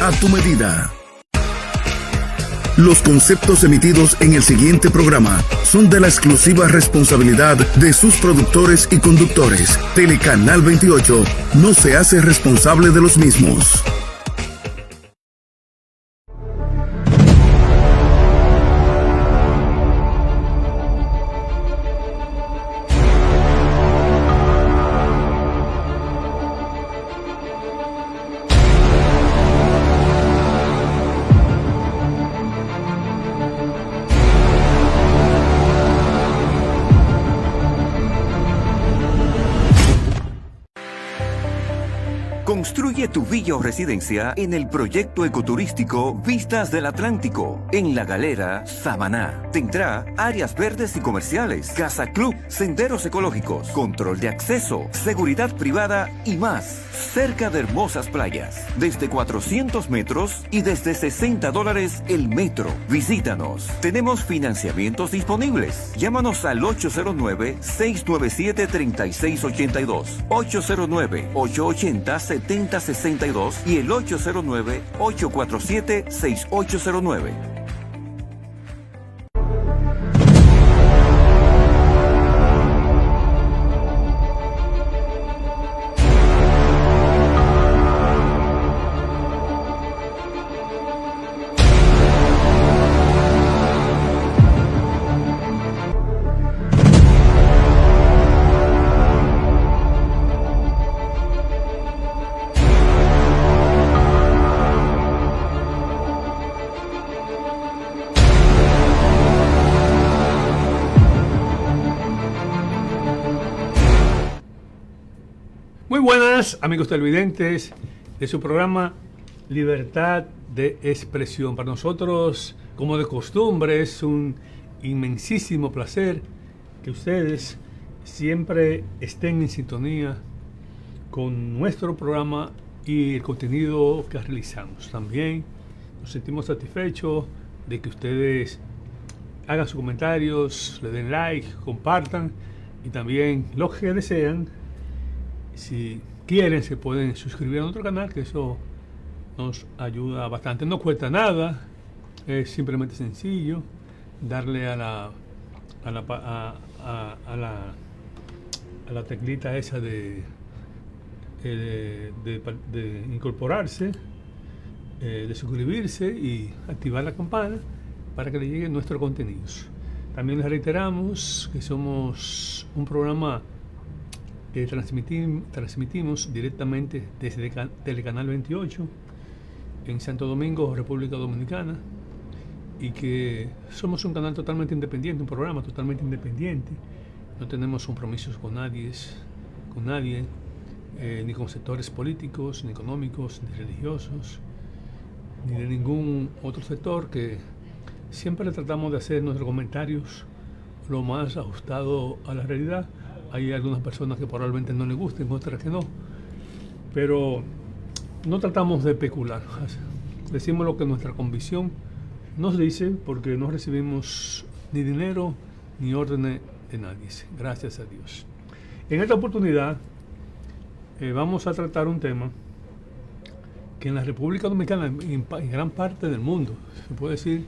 a tu medida. Los conceptos emitidos en el siguiente programa son de la exclusiva responsabilidad de sus productores y conductores. Telecanal 28 no se hace responsable de los mismos. Construye tu villa o residencia en el proyecto ecoturístico Vistas del Atlántico, en La Galera, Samaná. Tendrá áreas verdes y comerciales, casa club, senderos ecológicos, control de acceso, seguridad privada y más, cerca de hermosas playas, desde 400 metros y desde $60 el metro. Visítanos. Tenemos financiamientos disponibles. Llámanos al 809-697-3682, 809-880-7062 y el 809-847-6809. Muy buenas, amigos televidentes de su programa Libertad de Expresión. Para nosotros, como de costumbre, es un inmensísimo placer que ustedes siempre estén en sintonía con nuestro programa y el contenido que realizamos. También nos sentimos satisfechos de que ustedes hagan sus comentarios, le den like, compartan y también los que desean, si quieren, se pueden suscribir a nuestro canal, que eso nos ayuda bastante. No cuesta nada, es simplemente sencillo darle a la teclita esa de incorporarse, de suscribirse y activar la campana para que le lleguen nuestros contenidos. También les reiteramos que somos un programa que transmitimos directamente desde Telecanal 28 en Santo Domingo, República Dominicana, y que somos un canal totalmente independiente, un programa totalmente independiente. No tenemos compromisos con nadie, ni con sectores políticos, ni económicos, ni religiosos, ni de ningún otro sector, que siempre tratamos de hacer nuestros comentarios lo más ajustado a la realidad. Hay algunas personas que probablemente no les gusten, otras que no, pero no tratamos de especular. Decimos lo que nuestra convicción nos dice, porque no recibimos ni dinero ni órdenes de nadie, gracias a Dios. En esta oportunidad vamos a tratar un tema que en la República Dominicana, en gran parte del mundo, se puede decir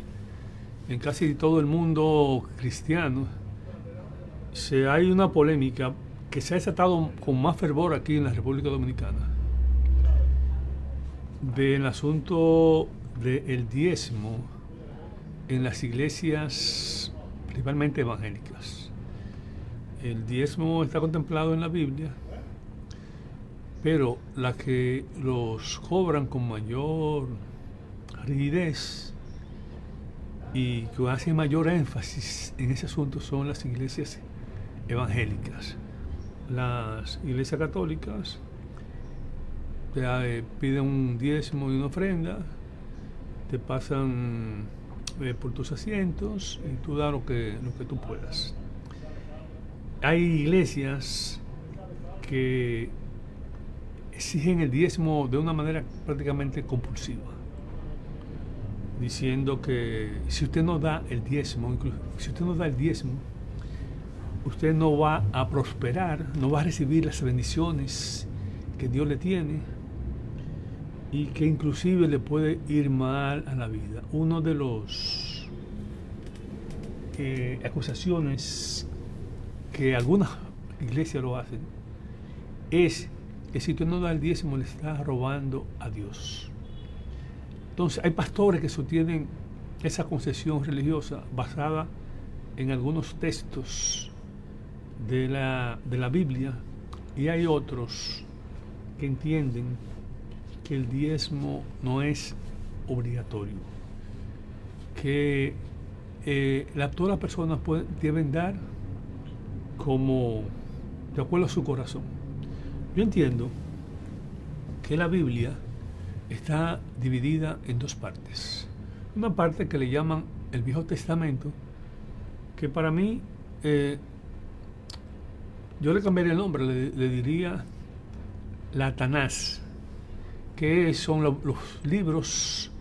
en casi todo el mundo cristiano, hay una polémica que se ha desatado con más fervor aquí en la República Dominicana del asunto del diezmo en las iglesias, principalmente evangélicas. El diezmo está contemplado en la Biblia, pero las que los cobran con mayor rigidez y que hacen mayor énfasis en ese asunto son las iglesias evangélicas. Las iglesias católicas te piden un diezmo y una ofrenda, te pasan por tus asientos y tú das lo que tú puedas. Hay iglesias que exigen el diezmo de una manera prácticamente compulsiva, diciendo que si usted no da el diezmo, incluso si usted no da el diezmo, usted no va a prosperar, no va a recibir las bendiciones que Dios le tiene. y que inclusive le puede ir mal a la vida. Uno de los acusaciones que algunas iglesias lo hacen es que si tú no das el diezmo le estás robando a Dios. Entonces hay pastores que sostienen esa concesión religiosa basada en algunos textos de la Biblia, y hay otros que entienden que el diezmo no es obligatorio, que todas las personas deben dar como de acuerdo a su corazón. Yo entiendo que la Biblia está dividida en dos partes. Una parte que le llaman el Viejo Testamento, que para mí yo le cambiaría el nombre, le diría la Tanás, que son los libros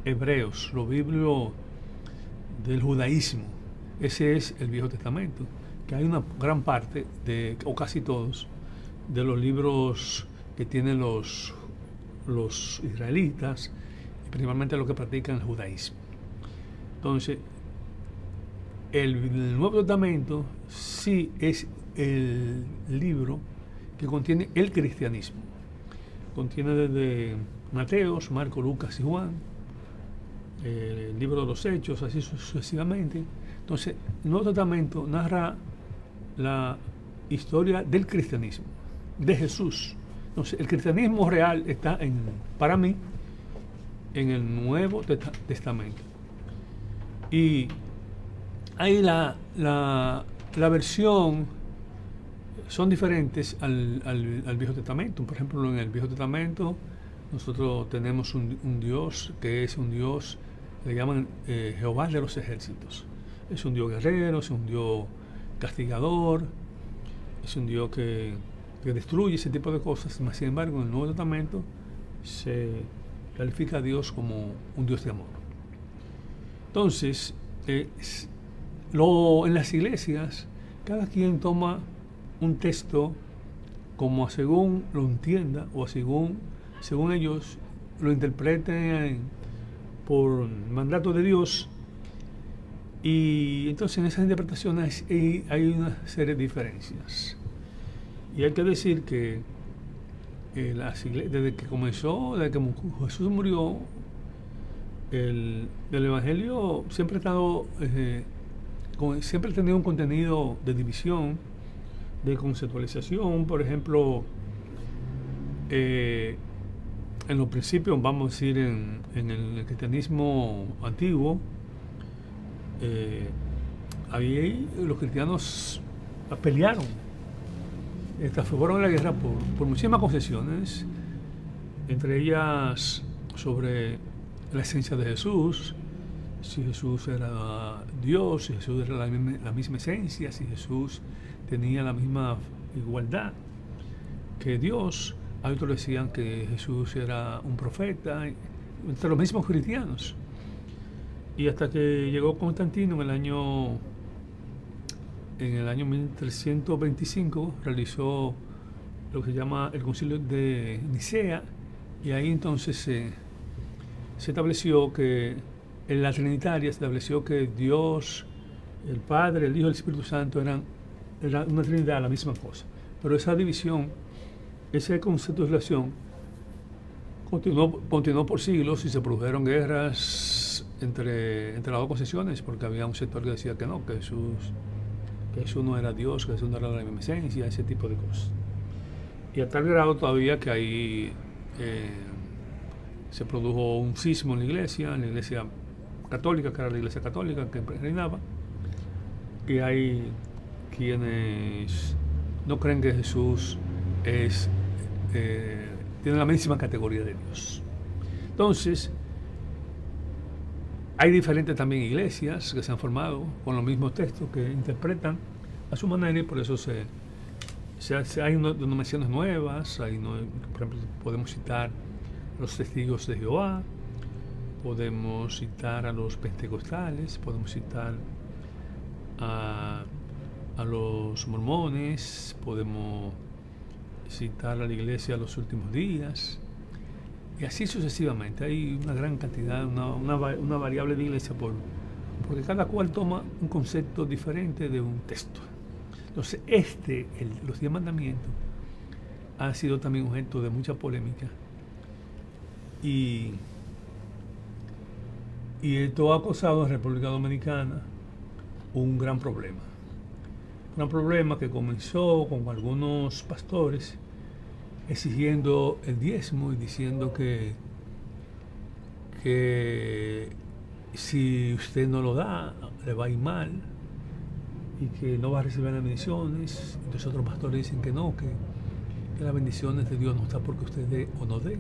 hebreos, los libros del judaísmo. Ese es el Viejo Testamento, que hay una gran parte, o casi todos, de los libros que tienen los israelitas, y principalmente los que practican el judaísmo. Entonces, el Nuevo Testamento sí es el libro que contiene el cristianismo. Contiene desde Mateos, Marcos, Lucas y Juan, el libro de los Hechos, así sucesivamente. Entonces, el Nuevo Testamento narra la historia del cristianismo, de Jesús. Entonces, el cristianismo real está, para mí, en el Nuevo Testamento. Y ahí la versión son diferentes al Viejo Testamento. Por ejemplo, en el Viejo Testamento nosotros tenemos un Dios que es un Dios, le llaman Jehová de los ejércitos. Es un Dios guerrero, es un Dios castigador, es un Dios que destruye ese tipo de cosas. Sin embargo, en el Nuevo Testamento se califica a Dios como un Dios de amor. Entonces, en las iglesias, cada quien toma un texto como según lo entienda o según ellos lo interpreten por mandato de Dios, y entonces en esas interpretaciones hay una serie de diferencias. Y hay que decir que desde que Jesús murió, el Evangelio siempre ha estado siempre ha tenido un contenido de división, de conceptualización. Por ejemplo, en los principios, vamos a decir, en el cristianismo antiguo, los cristianos pelearon, fueron a la guerra por muchísimas concesiones, entre ellas sobre la esencia de Jesús, si Jesús era Dios, si Jesús era la misma esencia, si Jesús tenía la misma igualdad que Dios. Hay otros decían que Jesús era un profeta, entre los mismos cristianos. Y hasta que llegó Constantino en el año 1325, realizó lo que se llama el Concilio de Nicea, y ahí entonces se estableció que en la Trinitaria se estableció que Dios, el Padre, el Hijo y el Espíritu Santo era una Trinidad, la misma cosa. Pero esa división, esa conceptualización continuó por siglos, y se produjeron guerras entre las dos concepciones, porque había un sector que decía que no, que Jesús no era Dios, que Jesús no era la misma esencia, ese tipo de cosas. Y a tal grado todavía que ahí se produjo un cisma en la iglesia católica, que era la iglesia católica que reinaba, y hay quienes no creen que Jesús tiene la misma categoría de Dios. Entonces, hay diferentes también iglesias que se han formado con los mismos textos, que interpretan a su manera, y por eso hay denominaciones nuevas. Por ejemplo, podemos citar los Testigos de Jehová, podemos citar a los pentecostales, podemos citar a los mormones, podemos citar a la iglesia de los últimos días. Y así sucesivamente. Hay una gran cantidad, una variable de iglesia porque cada cual toma un concepto diferente de un texto. Entonces, los 10 mandamientos ha sido también objeto de mucha polémica. Y esto ha causado en República Dominicana un gran problema. Un gran problema que comenzó con algunos pastores exigiendo el diezmo y diciendo que si usted no lo da, le va a ir mal y que no va a recibir las bendiciones. Entonces otros pastores dicen que no, que las bendiciones de Dios no está porque usted dé o no dé,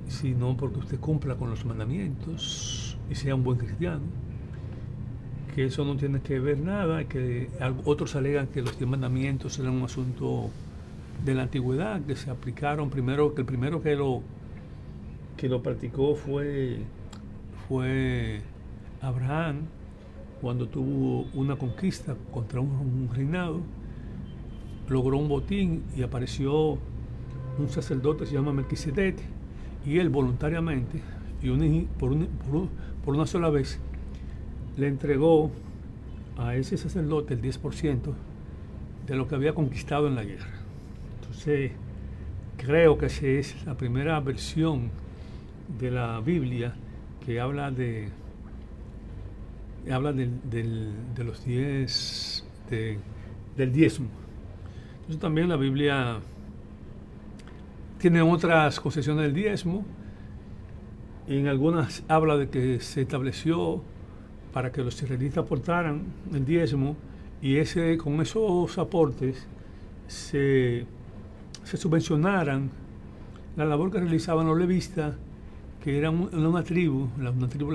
sino porque usted cumpla con los mandamientos y sea un buen cristiano, que eso no tiene que ver nada, que otros alegan que los 10 mandamientos eran un asunto de la antigüedad, que se aplicaron primero, que el primero que lo practicó fue Abraham, cuando tuvo una conquista contra un reinado, logró un botín y apareció un sacerdote que se llama Melquisedec, y él voluntariamente, por una sola vez, le entregó a ese sacerdote el 10% de lo que había conquistado en la guerra. Entonces, creo que esa es la primera versión de la Biblia que habla de los 10 del diezmo. Entonces también la Biblia tiene otras concesiones del diezmo. En algunas habla de que se estableció para que los israelitas aportaran el diezmo y con esos aportes se subvencionaran la labor que realizaban los levistas, que eran una tribu, la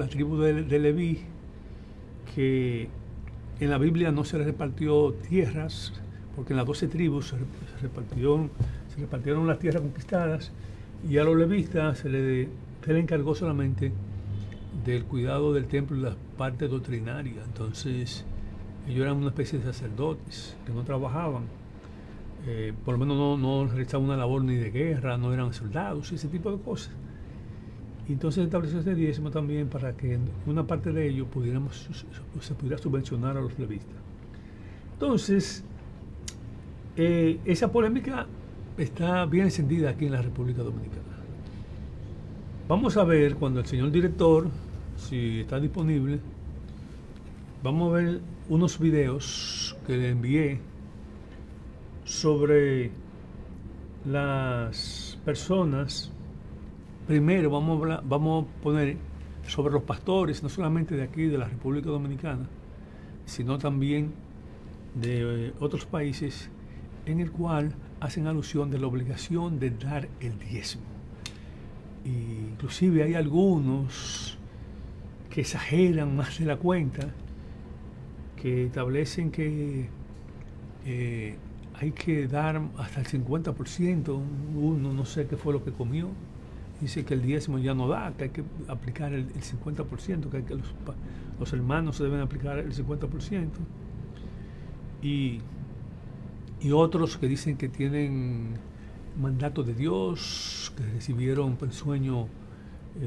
tribu de Leví, que en la Biblia no se les repartió tierras, porque en las 12 tribus se repartieron las tierras conquistadas, y a los levistas se le encargó solamente del cuidado del templo y la parte doctrinaria. Entonces ellos eran una especie de sacerdotes que no trabajaban, por lo menos no realizaban una labor ni de guerra, no eran soldados, ese tipo de cosas. Y entonces se estableció este diezmo también para que una parte de ello se pudiera subvencionar a los levistas. Entonces, esa polémica está bien encendida aquí en la República Dominicana. Vamos a ver cuando el señor director, si está disponible, vamos a ver unos videos que le envié sobre las personas. Primero vamos a poner sobre los pastores, no solamente de aquí, de la República Dominicana, sino también de otros países, en el cual hacen alusión de la obligación de dar el diezmo. Y inclusive hay algunos que exageran más de la cuenta, que establecen que hay que dar hasta el 50%. Uno no sé qué fue lo que comió, dice que el diezmo ya no da, que hay que aplicar el 50%, que los hermanos se deben aplicar el 50%. Y otros que dicen que tienen mandato de Dios, que recibieron por sueño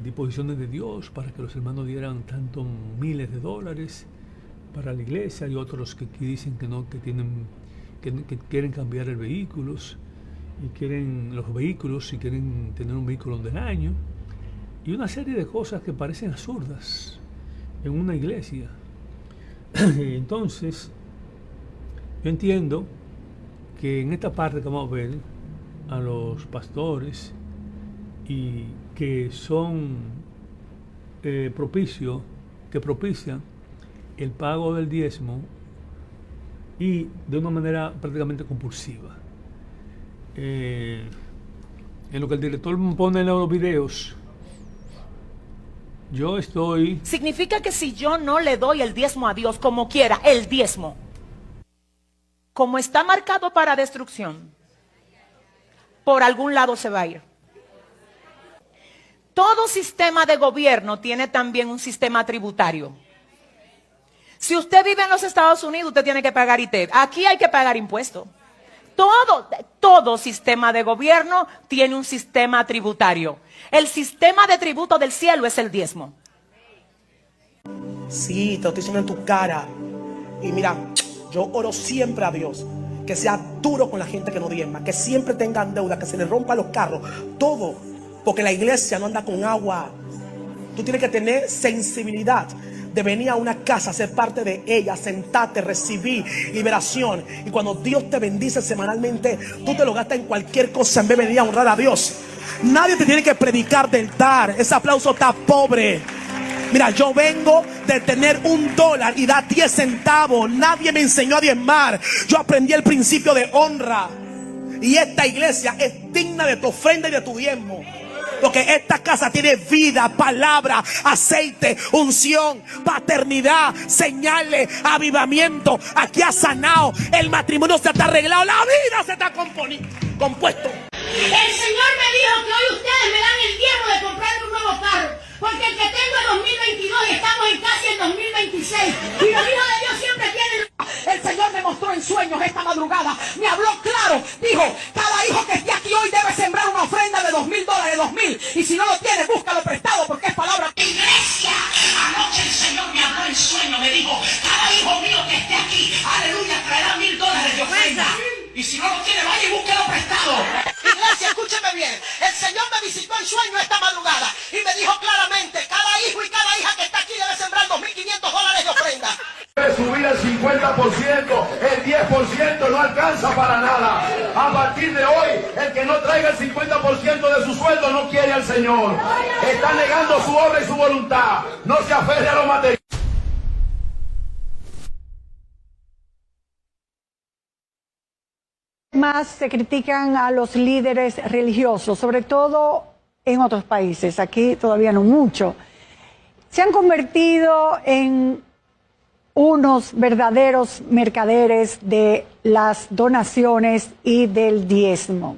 disposiciones de Dios para que los hermanos dieran tantos miles de dólares para la iglesia, y otros que dicen que no, que quieren cambiar el vehículos y quieren los vehículos y quieren tener un vehículo del año, y una serie de cosas que parecen absurdas en una iglesia. Entonces, yo entiendo que en esta parte que vamos a ver a los pastores y que son que propician el pago del diezmo y de una manera prácticamente compulsiva. En lo que el director pone en los videos, yo estoy... Significa que si yo no le doy el diezmo a Dios como quiera, el diezmo, como está marcado para destrucción, por algún lado se va a ir. Todo sistema de gobierno tiene también un sistema tributario. Si usted vive en los Estados Unidos, usted tiene que pagar ITEV. Aquí hay que pagar impuestos. Todo sistema de gobierno tiene un sistema tributario. El sistema de tributo del cielo es el diezmo. Sí, te lo estoy diciendo en tu cara. Y mira, yo oro siempre a Dios que sea duro con la gente que no diezma, que siempre tengan deuda, que se les rompan los carros, todo, porque la iglesia no anda con agua. Tú tienes que tener sensibilidad de venir a una casa, ser parte de ella, sentarte, recibir liberación. Y cuando Dios te bendice semanalmente, tú te lo gastas en cualquier cosa en vez de venir a honrar a Dios. Nadie te tiene que predicar del dar. Ese aplauso está pobre. Mira, yo vengo de tener $1 y dar 10 centavos. Nadie me enseñó a diezmar. Yo aprendí el principio de honra. Y esta iglesia es digna de tu ofrenda y de tu diezmo. Porque esta casa tiene vida, palabra, aceite, unción, paternidad, señales, avivamiento. Aquí ha sanado, el matrimonio se está arreglado, la vida se está compuesto. El Señor me dijo que hoy ustedes me dan el diezmo de comprarme un nuevo carro. Porque el que tengo es 2022 y estamos en casi el 2026. Y los hijos de Dios siempre tienen... El Señor me mostró en sueños esta madrugada. Me habló claro. Dijo, cada hijo que esté aquí hoy debe sembrar una ofrenda de $2,000, 2,000. Y si no lo tiene, búscalo prestado porque es palabra. Iglesia, anoche el Señor me habló en sueño. Me dijo, cada hijo mío que esté aquí, aleluya, traerá $1,000 de ofrenda. Y si no lo tiene, vaya y búsquelo prestado. Iglesia, escúcheme bien. El Señor me visitó en sueño esta madrugada y me dijo claramente, cada hijo y cada hija que está aquí debe sembrar $2,500 de ofrenda. Debe subir el 50%, el 10% no alcanza para nada. A partir de hoy, el que no traiga el 50% de su sueldo no quiere al Señor. Está negando su obra y su voluntad. No se aferre a lo material. Más se critican a los líderes religiosos, sobre todo en otros países, aquí todavía no mucho. Se han convertido en unos verdaderos mercaderes de las donaciones y del diezmo.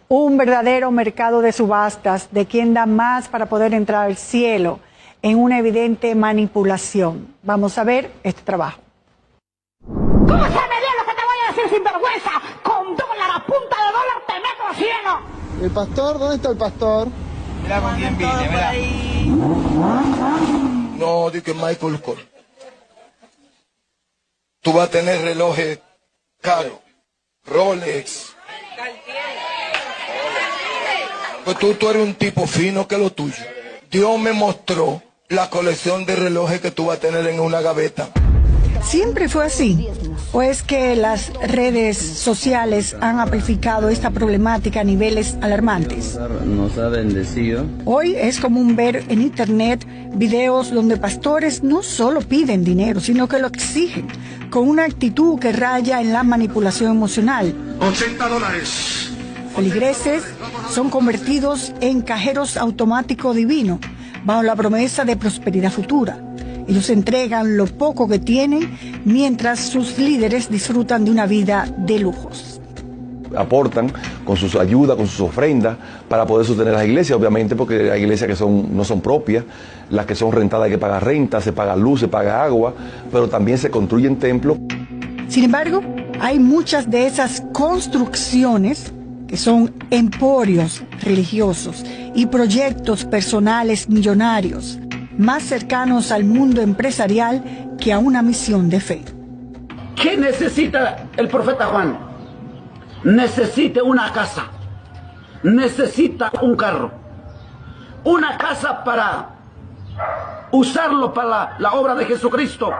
Un verdadero mercado de subastas de quien da más para poder entrar al cielo en una evidente manipulación. Vamos a ver este trabajo. ¿Cómo se me dio lo que te voy a decir sin vergüenza? Con dólar, a punta de dólar te meto al cielo. ¿El pastor? ¿Dónde está el pastor? Mira con quién vine, mira. No, di que Michael Kors. Tú vas a tener relojes caros, Rolex. Pues tú eres un tipo fino que lo tuyo. Dios me mostró la colección de relojes que tú vas a tener en una gaveta. ¿Siempre fue así? ¿O es que las redes sociales han amplificado esta problemática a niveles alarmantes? Nos ha bendecido. Hoy es común ver en internet videos donde pastores no solo piden dinero, sino que lo exigen, con una actitud que raya en la manipulación emocional. $80. Feligreses son convertidos en cajeros automáticos divinos, bajo la promesa de prosperidad futura. Ellos entregan lo poco que tienen, mientras sus líderes disfrutan de una vida de lujos. Aportan con sus ayudas, con sus ofrendas, para poder sostener las iglesias, obviamente, porque hay iglesias que no son propias, las que son rentadas hay que pagar renta, se paga luz, se paga agua, pero también se construyen templos. Sin embargo, hay muchas de esas construcciones que son emporios religiosos y proyectos personales millonarios, más cercanos al mundo empresarial que a una misión de fe. ¿Qué necesita el profeta Juan? Necesita una casa, necesita un carro, una casa para usarlo para la obra de Jesucristo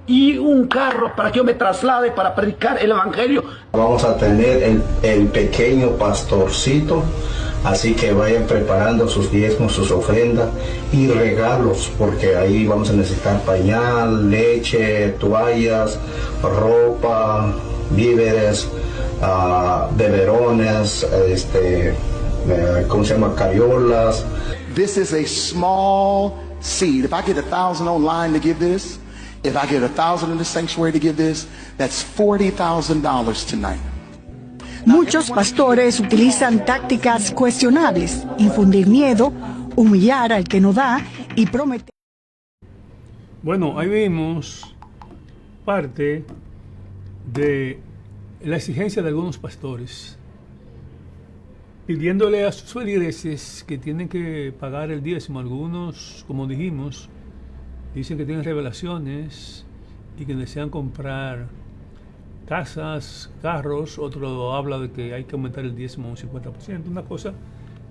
y un carro para que yo me traslade para predicar el evangelio. Vamos a tener el pequeño pastorcito, así que vayan preparando sus diezmos, sus ofrendas y regalos, porque ahí vamos a necesitar pañal, leche, toallas, ropa, víveres, beberones, ¿cómo se llama? Cariolas. This is a small seed. If I get 1,000 online to give this, if I get 1,000 in the sanctuary to give this, that's $40,000 tonight. Muchos pastores utilizan tácticas cuestionables, infundir miedo, humillar al que no da y prometer. Bueno, ahí vimos parte de la exigencia de algunos pastores, pidiéndole a sus feligreses que tienen que pagar el diezmo. Algunos, como dijimos, dicen que tienen revelaciones y que desean comprar casas, carros. Otro habla de que hay que aumentar el diezmo un 50%, una cosa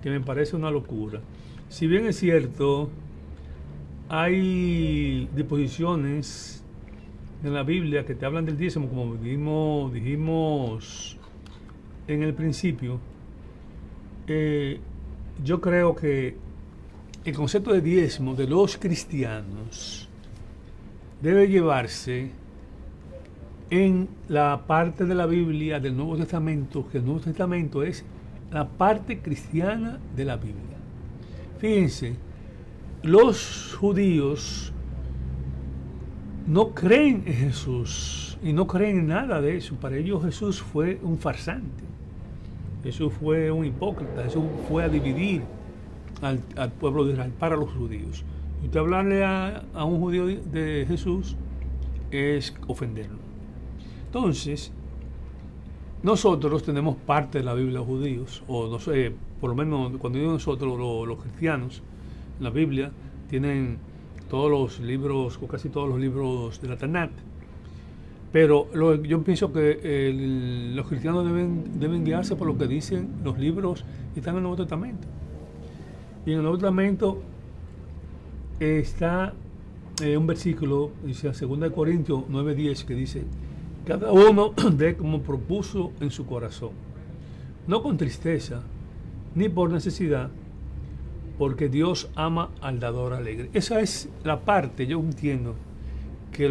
que me parece una locura. Si bien es cierto, hay disposiciones en la Biblia que te hablan del diezmo, como dijimos en el principio. Yo creo que el concepto de diezmo de los cristianos debe llevarse en la parte de la Biblia del Nuevo Testamento, que el Nuevo Testamento es la parte cristiana de la Biblia. Fíjense, los judíos no creen en Jesús y no creen en nada de eso. Para ellos Jesús fue un farsante. Jesús fue un hipócrita. Jesús fue a dividir al pueblo de Israel para los judíos. Y usted hablarle a un judío de Jesús es ofenderlo. Entonces, nosotros tenemos parte de la Biblia de los judíos, o no sé, por lo menos cuando digo nosotros, los cristianos, la Biblia tienen todos los libros, o casi todos los libros de la Tanat. Pero yo pienso que los cristianos deben guiarse por lo que dicen los libros que están en el Nuevo Testamento. Y en el Nuevo Testamento está un versículo, dice 2 Corintios 9:10, que dice: cada uno dé como propuso en su corazón, no con tristeza ni por necesidad, porque Dios ama al dador alegre. Esa es la parte, yo entiendo, que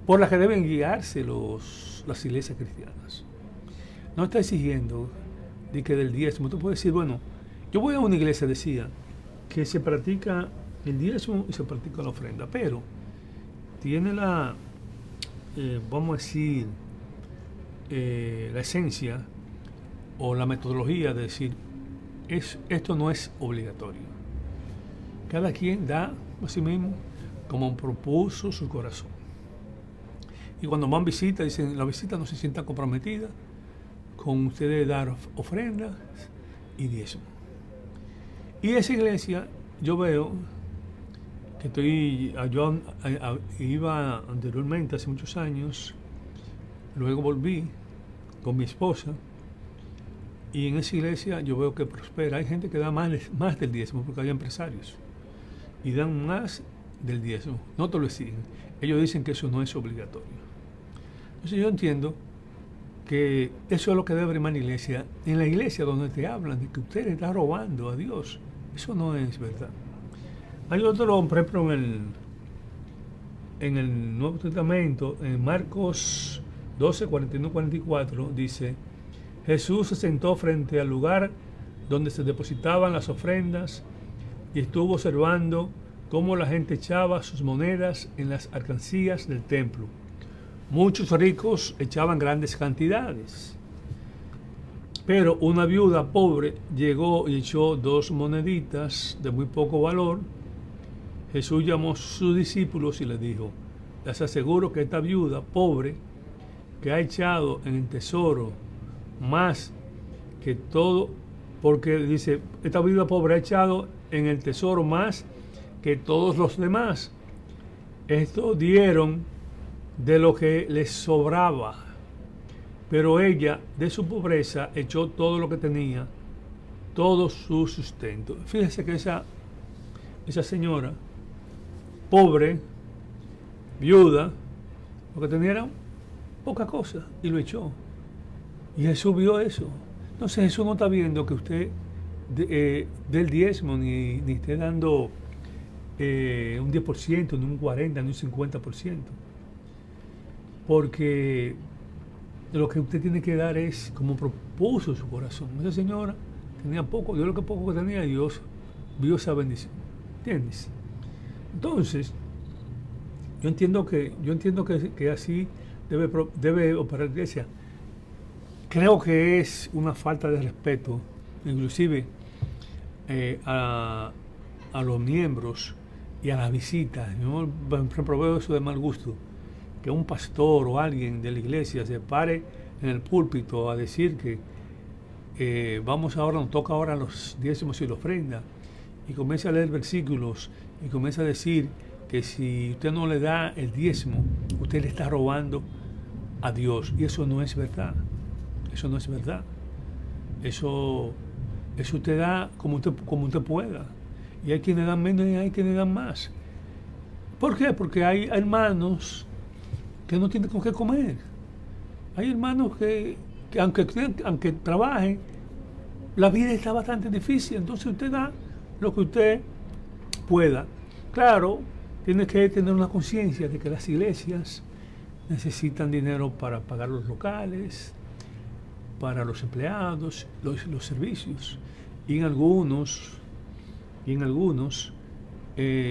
por la que deben guiarse las iglesias cristianas. No está exigiendo de que del diezmo. Tú puedes decir, bueno, yo voy a una iglesia, decía, que se practica el diezmo y se practica la ofrenda, pero tiene la, vamos a decir, la esencia o la metodología de decir, esto no es obligatorio. Cada quien da a sí mismo como propuso su corazón. Y cuando van visitas, dicen, la visita no se sienta comprometida con ustedes dar ofrendas y diezmo. Y esa iglesia, yo veo que yo iba anteriormente, hace muchos años, luego volví con mi esposa, y en esa iglesia yo veo que prospera. Hay gente que da más del diezmo, porque hay empresarios, y dan más del diezmo, no te lo exigen. Ellos dicen que eso no es obligatorio. Entonces yo entiendo que eso es lo que debe haber en la iglesia. En la iglesia donde te hablan de que usted está robando a Dios, eso no es verdad. Hay otro, por ejemplo, en el Nuevo Testamento, en Marcos 12, 41, 44, dice: Jesús se sentó frente al lugar donde se depositaban las ofrendas y estuvo observando cómo la gente echaba sus monedas en las alcancías del templo. Muchos ricos echaban grandes cantidades, pero una viuda pobre llegó y echó 2 moneditas de muy poco valor. Jesús llamó a sus discípulos y les dijo: les aseguro que esta viuda pobre, que ha echado en el tesoro más que todo, porque dice, esta viuda pobre ha echado en el tesoro más que todos los demás. Estos dieron de lo que les sobraba, pero ella de su pobreza echó todo lo que tenía, todo su sustento. Fíjese que esa señora pobre, viuda, lo que tenía era poca cosa y lo echó. Y Jesús vio eso. Entonces Jesús no está viendo que usted del diezmo ni esté dando un 10%, ni un 40%, ni un 50%. Porque lo que usted tiene que dar es como propuso su corazón. Esa señora tenía poco, dio lo que poco que tenía, Dios vio esa bendición. ¿Entiendes? Entonces, yo entiendo que así debe operar la iglesia. Creo que es una falta de respeto, inclusive a los miembros y a las visitas. Yo, por ejemplo, veo eso de mal gusto, que un pastor o alguien de la iglesia se pare en el púlpito a decir que nos toca ahora los diezmos y la ofrenda, y comienza a leer versículos y comienza a decir que si usted no le da el diezmo, usted le está robando a Dios, y eso no es verdad. Eso no es verdad. Eso usted da como usted pueda, y hay quienes dan menos y hay quienes dan más. ¿Por qué? Porque hay hermanos que no tienen con qué comer. Hay hermanos que aunque trabajen, la vida está bastante difícil. Entonces usted da lo que usted pueda. Claro, tiene que tener una conciencia de que las iglesias necesitan dinero para pagar los locales, para los empleados, los servicios. Y en algunos,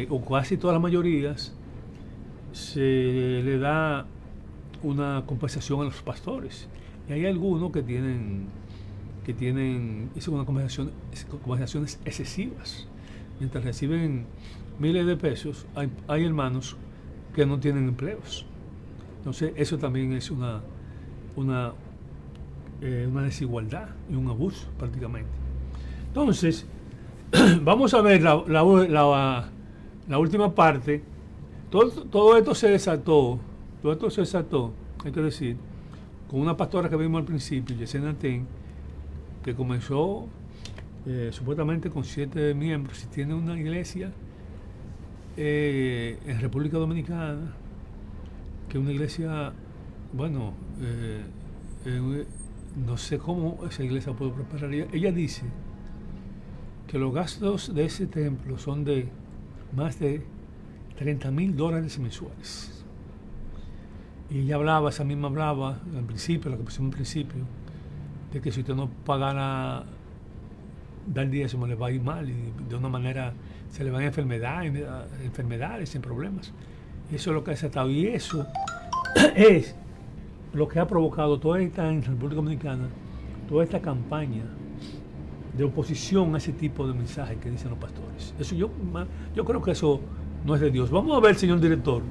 o casi todas las mayorías, se le da una compensación a los pastores. Y hay algunos que tienen compensaciones excesivas. Mientras reciben miles de pesos, hay hermanos que no tienen empleos. Entonces eso también es una desigualdad y un abuso prácticamente. Entonces vamos a ver la última parte. Todo esto se desató, hay que decir, con una pastora que vimos al principio, Yesenia Ten, que comenzó supuestamente con 7 miembros y tiene una iglesia en República Dominicana, que es una iglesia, bueno, no sé cómo esa iglesia puede prosperar. Ella dice que los gastos de ese templo son de más de $30,000 mensuales. Y ella esa misma hablaba al principio, lo que pusimos al principio, de que si usted no pagara, dar diezmo, le va a ir mal, y de una manera se le van enfermedades sin problemas. Y eso es lo que ha desatado, y eso es lo que ha provocado en República Dominicana, toda esta campaña de oposición a ese tipo de mensajes que dicen los pastores. Eso yo creo que eso no es de Dios. Vamos a ver, señor director,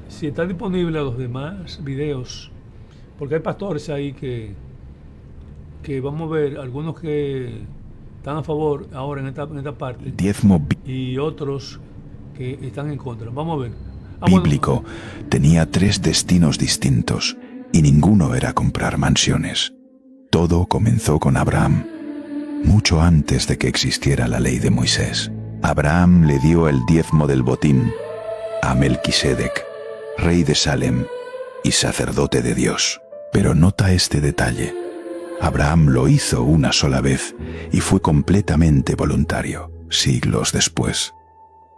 si está disponible a los demás videos, porque hay pastores ahí que vamos a ver, algunos que están a favor ahora en esta parte, diezmo y otros que están en contra. Vamos a ver. Bíblico tenía 3 destinos distintos y ninguno era comprar mansiones. Todo comenzó con Abraham, mucho antes de que existiera la ley de Moisés. Abraham le dio el diezmo del botín a Melquisedec, rey de Salem y sacerdote de Dios. Pero nota este detalle: Abraham lo hizo una sola vez y fue completamente voluntario. Siglos después,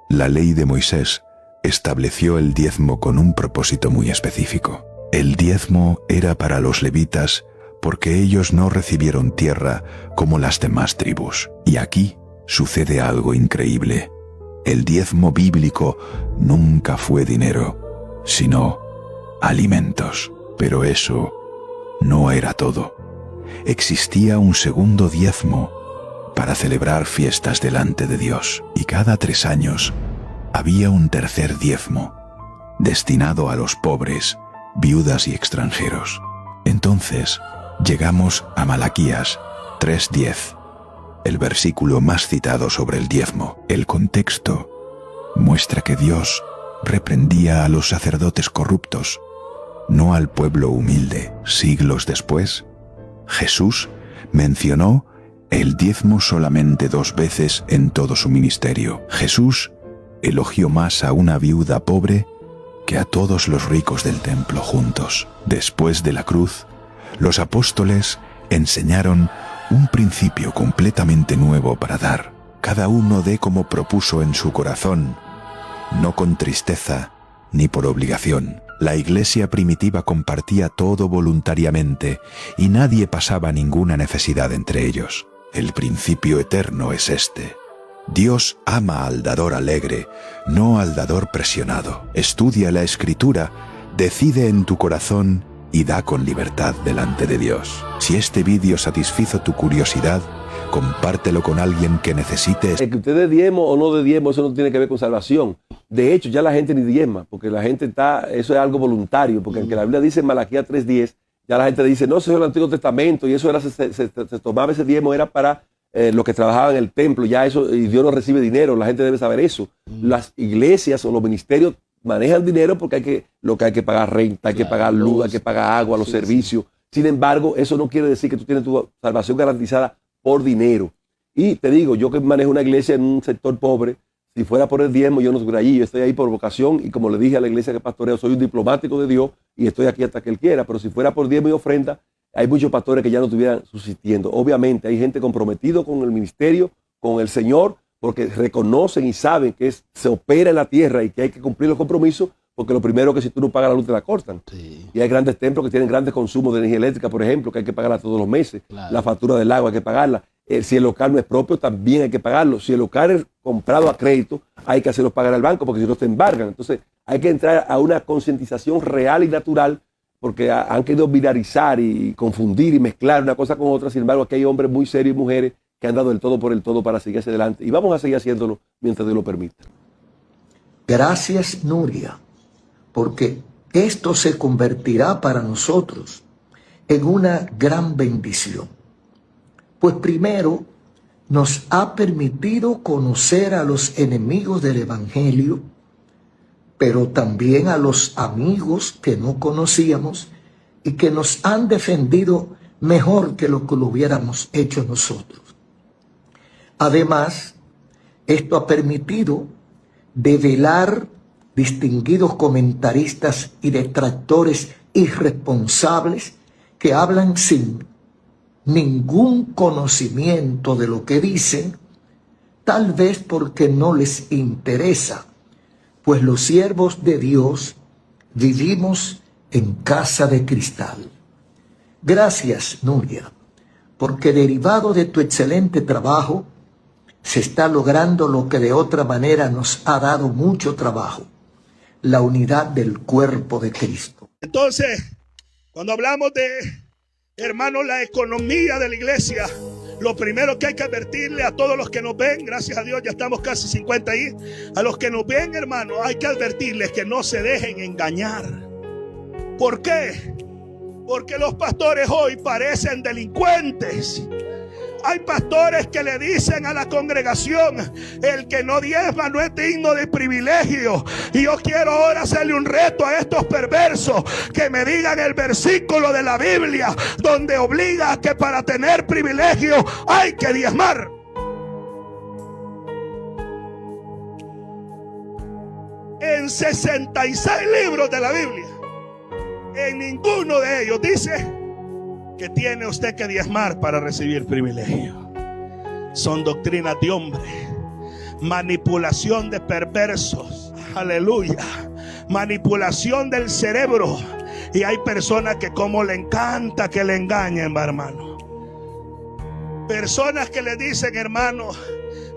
la ley de Moisés estableció el diezmo con un propósito muy específico. El diezmo era para los levitas porque ellos no recibieron tierra como las demás tribus. Y aquí sucede algo increíble. El diezmo bíblico nunca fue dinero, sino alimentos. Pero eso no era todo. Existía un segundo diezmo para celebrar fiestas delante de Dios, y cada 3 años había un tercer diezmo destinado a los pobres, viudas y extranjeros. Entonces llegamos a Malaquías 3:10, el versículo más citado sobre el diezmo. El contexto muestra que Dios reprendía a los sacerdotes corruptos, no al pueblo humilde. Siglos después, Jesús mencionó el diezmo solamente 2 veces en todo su ministerio. Jesús elogió más a una viuda pobre que a todos los ricos del templo juntos. Después de la cruz, los apóstoles enseñaron un principio completamente nuevo para dar. Cada uno dé como propuso en su corazón, no con tristeza ni por obligación. La iglesia primitiva compartía todo voluntariamente y nadie pasaba ninguna necesidad entre ellos. El principio eterno es este: Dios ama al dador alegre, no al dador presionado. Estudia la Escritura, decide en tu corazón y da con libertad delante de Dios. Si este vídeo satisfizo tu curiosidad, compártelo con alguien que necesite. El que usted dé diezmo o no dé diezmo, eso no tiene que ver con salvación. De hecho, ya la gente ni diezma, porque la gente eso es algo voluntario, porque aunque la Biblia dice en Malaquías 3:10, Ya la gente dice, no, eso es el Antiguo Testamento, y eso era, se tomaba ese diezmo, era para los que trabajaban en el templo, ya eso, y Dios no recibe dinero, la gente debe saber eso. Las iglesias o los ministerios manejan dinero porque lo que hay que pagar renta, hay que pagar luz, hay que pagar agua, los servicios. Sin embargo, eso no quiere decir que tú tienes tu salvación garantizada por dinero. Y te digo, yo que manejo una iglesia en un sector pobre, si fuera por el diezmo, yo no estuviera allí, yo estoy ahí por vocación, y como le dije a la iglesia que pastoreo, soy un diplomático de Dios y estoy aquí hasta que Él quiera, pero si fuera por diezmo y ofrenda, hay muchos pastores que ya no estuvieran subsistiendo. Obviamente hay gente comprometida con el ministerio, con el Señor, porque reconocen y saben que se opera en la tierra y que hay que cumplir los compromisos, porque lo primero que si tú no pagas la luz te la cortan. Sí. Y hay grandes templos que tienen grandes consumos de energía eléctrica, por ejemplo, que hay que pagarla todos los meses. Claro. La factura del agua hay que pagarla. Si el local no es propio, también hay que pagarlo. Si el local es comprado a crédito, hay que hacerlo pagar al banco, porque si no te embargan. Entonces hay que entrar a una concientización real y natural, porque han querido binarizar y confundir y mezclar una cosa con otra. Sin embargo, aquí hay hombres muy serios y mujeres que han dado el todo por el todo para seguir hacia adelante. Y vamos a seguir haciéndolo mientras Dios lo permita. Gracias, Nuria, porque esto se convertirá para nosotros en una gran bendición. Pues primero, nos ha permitido conocer a los enemigos del Evangelio, pero también a los amigos que no conocíamos y que nos han defendido mejor que lo que lo hubiéramos hecho nosotros. Además, esto ha permitido develar distinguidos comentaristas y detractores irresponsables que hablan sin ningún conocimiento de lo que dicen, tal vez porque no les interesa, pues los siervos de Dios vivimos en casa de cristal. Gracias, Nuria, porque derivado de tu excelente trabajo, se está logrando lo que de otra manera nos ha dado mucho trabajo, la unidad del cuerpo de Cristo. Entonces, cuando hablamos de, hermanos, la economía de la iglesia, lo primero que hay que advertirle a todos los que nos ven, gracias a Dios ya estamos casi 50 ahí, a los que nos ven, hermanos, hay que advertirles que no se dejen engañar. ¿Por qué? Porque los pastores hoy parecen delincuentes. Hay pastores que le dicen a la congregación, el que no diezma no es digno de privilegio. Y yo quiero ahora hacerle un reto a estos perversos, que me digan el versículo de la Biblia donde obliga a que para tener privilegio hay que diezmar. En 66 libros de la Biblia, en ninguno de ellos dice que tiene usted que diezmar para recibir privilegio. Son doctrinas de hombre, manipulación de perversos, aleluya, manipulación del cerebro. Y hay personas que como le encanta que le engañen, hermano. Personas que le dicen, hermano,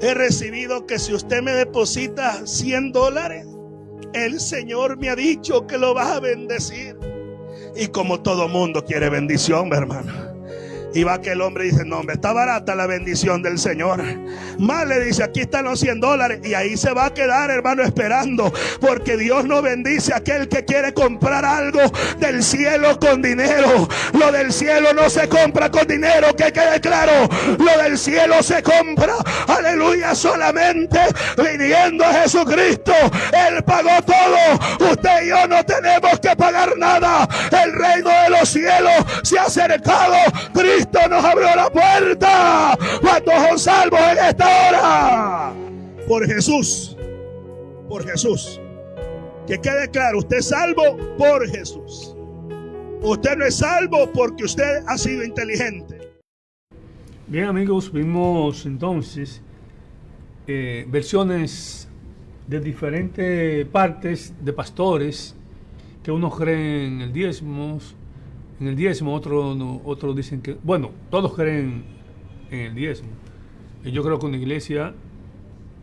he recibido que si usted me deposita $100, el Señor me ha dicho que lo va a bendecir. Y como todo mundo quiere bendición, hermano, y va que el hombre dice, no hombre, está barata la bendición del Señor. Más le dice, aquí están los $100, y ahí se va a quedar, hermano, esperando, porque Dios no bendice a aquel que quiere comprar algo del cielo con dinero. Lo del cielo no se compra con dinero, que quede claro. Lo del cielo se compra, aleluya, solamente viniendo a Jesucristo. Él pagó todo. Usted y yo no tenemos que pagar nada. El reino de los cielos se ha acercado. Cristo nos abrió la puerta. ¿Cuántos son salvos en esta hora? Por Jesús. Por Jesús. Que quede claro, usted es salvo por Jesús. Usted no es salvo porque usted ha sido inteligente. Bien, amigos, vimos entonces versiones de diferentes partes de pastores que unos creen en el diezmo, otros dicen que, bueno, todos creen en el diezmo. Y yo creo que una iglesia,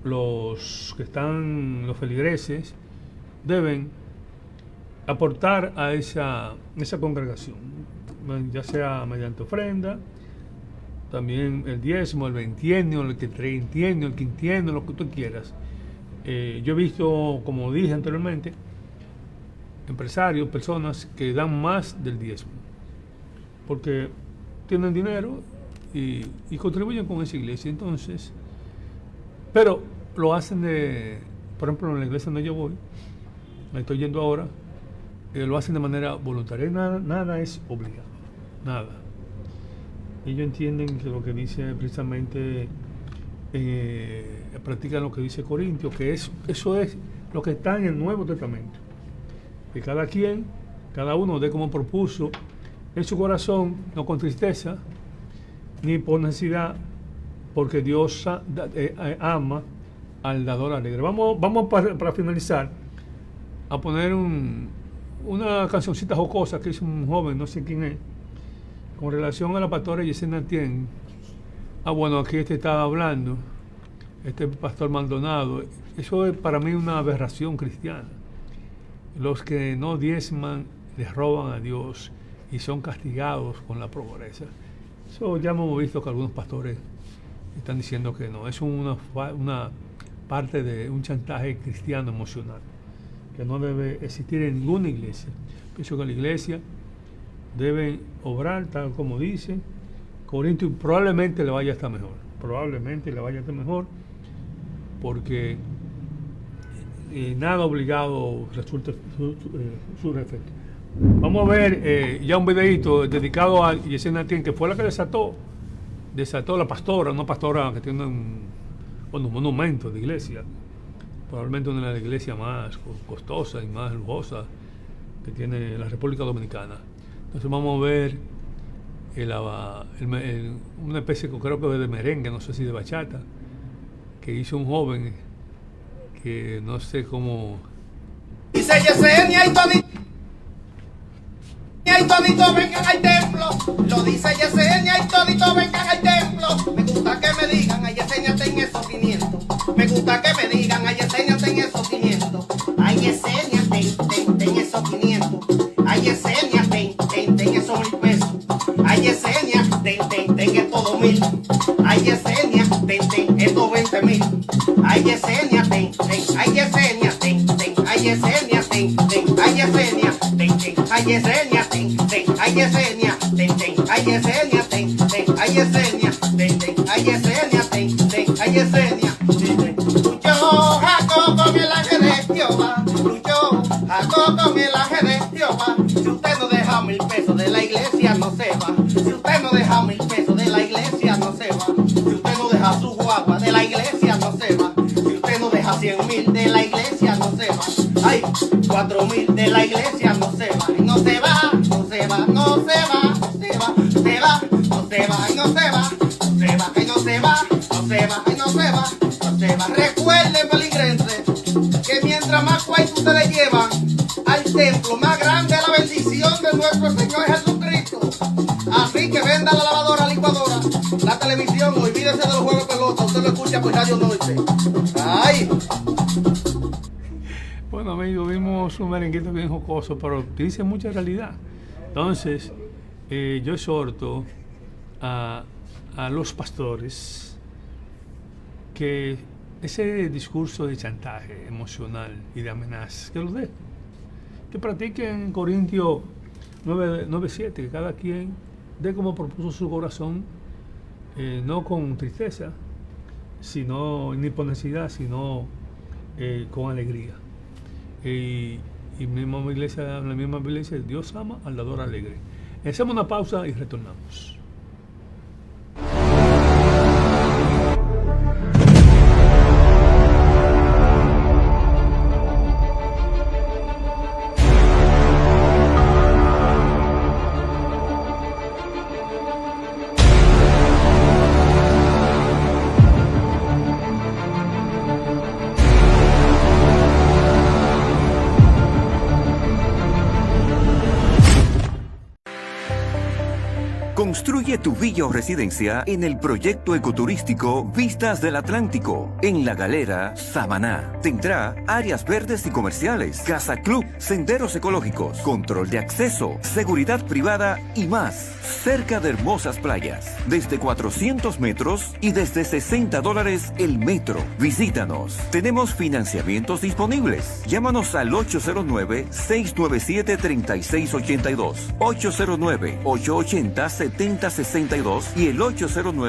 los feligreses, deben aportar a esa congregación, ya sea mediante ofrenda, también el diezmo, el veintienio, el treintienio, el quintienio, lo que tú quieras. Yo he visto, como dije anteriormente, empresarios, personas que dan más del diezmo. porque tienen dinero y contribuyen con esa iglesia. Entonces, pero lo hacen por ejemplo, en la iglesia donde yo voy, me estoy yendo ahora, lo hacen de manera voluntaria. Nada es obligado, nada. Ellos entienden que lo que dice precisamente, practican lo que dice Corintios, que eso es lo que está en el Nuevo Testamento. Que cada uno dé como propuso en su corazón, no con tristeza, ni por necesidad, porque Dios ama al dador alegre. Vamos para finalizar a poner una cancioncita jocosa que hizo un joven, no sé quién es, con relación a la pastora Yesenia Tien. Bueno, aquí estaba hablando, este pastor Maldonado. Eso es para mí una aberración cristiana. Los que no diezman les roban a Dios y son castigados con la pobreza. Eso ya hemos visto que algunos pastores están diciendo que no. Es una parte de un chantaje cristiano emocional que no debe existir en ninguna iglesia. Pienso que la iglesia debe obrar tal como dice Corintios. Probablemente le vaya hasta mejor. Porque nada obligado resulta su efecto. Vamos a ver ya un videito dedicado a Yesenia Tien, que fue la que desató la pastora, una pastora que tiene un monumento de iglesia, probablemente una de las iglesias más costosas y más lujosas que tiene la República Dominicana. Entonces vamos a ver una especie, creo que de merengue, no sé si de bachata, que hizo un joven que no sé cómo. Dice Yesenia y todito vengan al templo. Lo dice Yesenia y todito vengan al templo. Me gusta que me digan, ay Yesenia ten esos 500. Me gusta que me digan, ay Yesenia ten esos 500. Ay Yesenia ten esos 500. Ay Yesenia ten esos 1000 pesos. Ay Yesenia ten estos 2000. Ay Yesenia ten estos 20,000. Ay Yesenia ay Yesenia ay Yesenia ay Yesenia ay Yesenia ay Yesenia ay Yesenia ay Yesenia ay Yesenia luchó Jacob con el ángel de Jehová. Luchó Jacob con el ángel de Jehová. Si usted no deja 1000 pesos de la iglesia, no se va. Si usted no deja 1000 pesos de la iglesia, no se va. Si usted no deja su guagua de la iglesia, no se va. Si usted no deja 100,000 de la iglesia, no se va. Ay, 4,000 de la iglesia, no se va. Y no se va, no se va, no se va, no se va, se va, no se va, y no se va, no se va, y no se va, no se va, y no se va, no se va. Recuerden, peligrenses, que mientras más cuartos ustedes llevan al templo, más grande es la bendición de nuestro Señor Jesucristo. Así que venda la lavadora, la licuadora, la televisión, olvídese de los juegos de pelota, usted lo escucha por Radio Norte. ¡Ay! Bueno, amigos, vimos un merenguito bien jocoso, pero dice mucha realidad. Entonces, yo exhorto a los pastores que ese discurso de chantaje emocional y de amenazas, que lo dejen, que practiquen Corintios 9:7, que cada quien dé como propuso su corazón, no con tristeza, sino ni por necesidad, sino con alegría. Y la misma iglesia, Dios ama al dador alegre. Hacemos una pausa y retornamos. Construye tu villa o residencia en el proyecto ecoturístico Vistas del Atlántico, en La Galera, Samaná. Tendrá áreas verdes y comerciales, casa club, senderos ecológicos, control de acceso, seguridad privada y más. Cerca de hermosas playas, desde 400 metros y desde $60 el metro. Visítanos. Tenemos financiamientos disponibles. Llámanos al 809-697-3682, 809-880-7062 y el 809